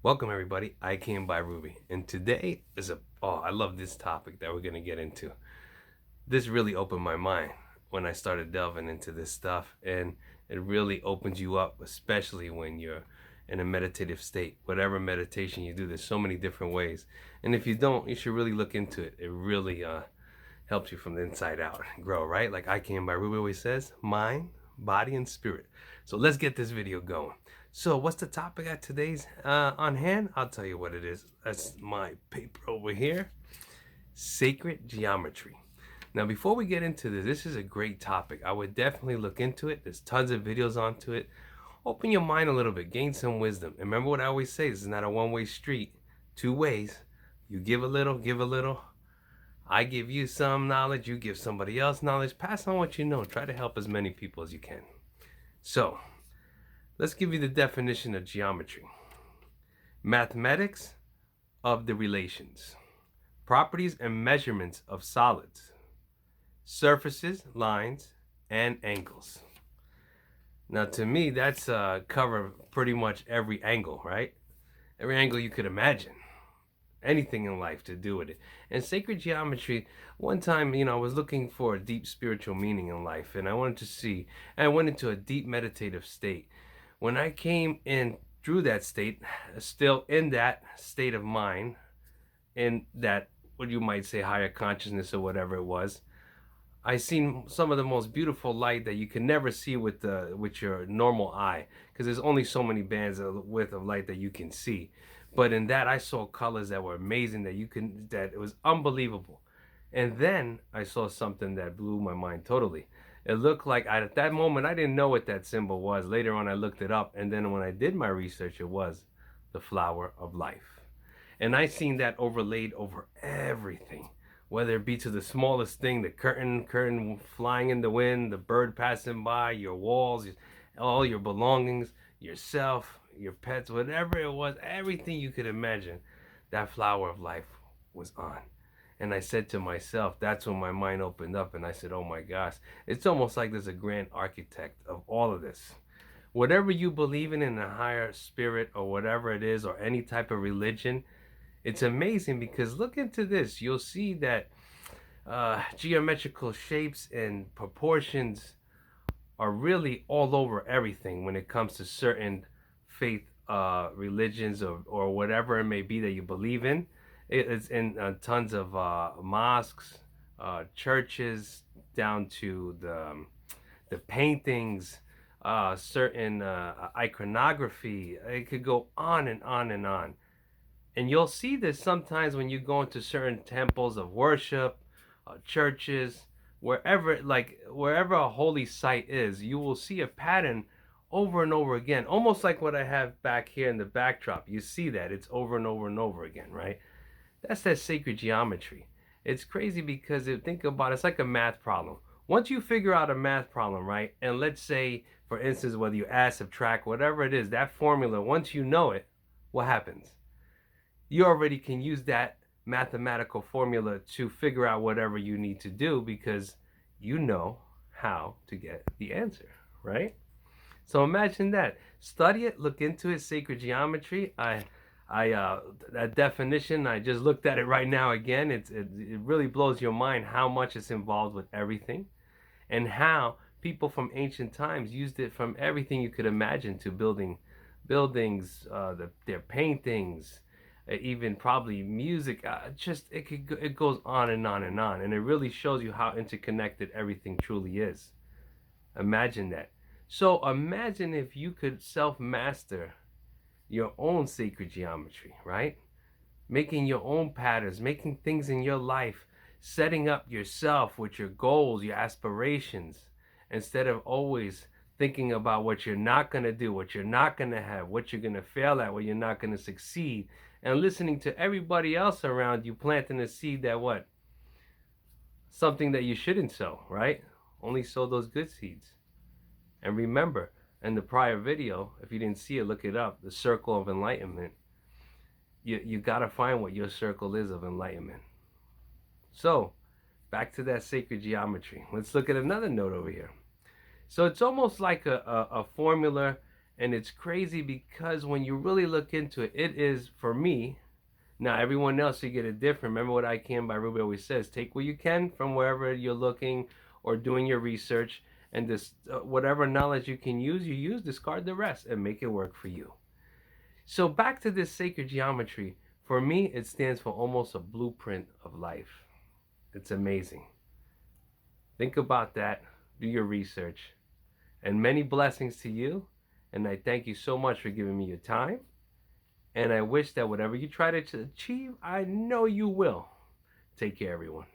Welcome everybody, I came by Rubey, and today is I love this topic that we're going to get into. This really opened my mind when I started delving into this stuff, and it really opens you up, especially when you're in a meditative state. Whatever meditation you do, there's so many different ways, and if you don't, you should really look into it. It really helps you from the inside out grow, right? Like I came by Rubey always says, mind, body, and spirit. So let's get this video going. So what's the topic at today's on hand? I'll tell you what it is. That's my paper over here. Sacred geometry. Now before we get into this is a great topic. I would definitely look into it. There's tons of videos onto it. Open your mind a little bit, gain some wisdom. And remember what I always say, this is not a one-way street. Two ways. You give a little, give a little. I give you some knowledge, you give somebody else knowledge. Pass on what you know. Try to help as many people as you can. So let's give you the definition of geometry. Mathematics of the relations, properties and measurements of solids, surfaces, lines, and angles. Now to me, that's cover pretty much every angle, right? Every angle you could imagine. Anything in life to do with it. And sacred geometry, one time, I was looking for a deep spiritual meaning in life, and I wanted to see, and I went into a deep meditative state. When I came in through that state, still in that state of mind, in that, what you might say, higher consciousness or whatever it was, I seen some of the most beautiful light that you can never see with your normal eye, because there's only so many bands of width of light that you can see. But in that, I saw colors that were amazing, that it was unbelievable. And then I saw something that blew my mind totally. It looked like, at that moment, I didn't know what that symbol was. Later on, I looked it up. And then when I did my research, it was the flower of life. And I seen that overlaid over everything, whether it be to the smallest thing, the curtain flying in the wind, the bird passing by, your walls, all your belongings, yourself, your pets, whatever it was, everything you could imagine, that flower of life was on. And I said to myself, that's when my mind opened up, and I said, oh my gosh, it's almost like there's a grand architect of all of this. Whatever you believe in a higher spirit or whatever it is, or any type of religion, it's amazing, because look into this. You'll see that geometrical shapes and proportions are really all over everything when it comes to certain faith religions, or whatever it may be that you believe in. It's in tons of mosques, churches, down to the paintings, certain iconography. It could go on and on and on. And you'll see this sometimes when you go into certain temples of worship, churches, wherever a holy site is, you will see a pattern over and over again, almost like what I have back here in the backdrop. You see that it's over and over and over again, right? That's that sacred geometry. It's crazy because think about it, it's like a math problem. Once you figure out a math problem, right, and let's say, for instance, whether you add, subtract, whatever it is, that formula, once you know it, what happens? You already can use that mathematical formula to figure out whatever you need to do, because you know how to get the answer, right? So imagine that. Study it, look into it, sacred geometry. That definition, I just looked at it right now again. It really blows your mind how much it's involved with everything, and how people from ancient times used it from everything you could imagine, to building buildings, their paintings, even probably music. It goes on and on and on, and it really shows you how interconnected everything truly is. Imagine that. So imagine if you could self-master your own sacred geometry, right? Making your own patterns, making things in your life, setting up yourself with your goals, your aspirations, instead of always thinking about what you're not going to do, what you're not going to have, what you're going to fail at, what you're not going to succeed, and listening to everybody else around you planting a seed that what? Something that you shouldn't sow, right? Only sow those good seeds. And remember, in the prior video, if you didn't see it, look it up, the circle of enlightenment. You got to find what your circle is of enlightenment. So, back to that sacred geometry. Let's look at another note over here. So it's almost like a formula And it's crazy because when you really look into it, it is, for me, now everyone else, you get it different. Remember what I Can by Rubey always says: take what you can from wherever you're looking or doing your research, and this whatever knowledge you can use, you use. Discard the rest and make it work for you. So back to this sacred geometry. For me, it stands for almost a blueprint of life. It's amazing. Think about that. Do your research. And many blessings to you. And I thank you so much for giving me your time. And I wish that whatever you try to achieve, I know you will. Take care, everyone.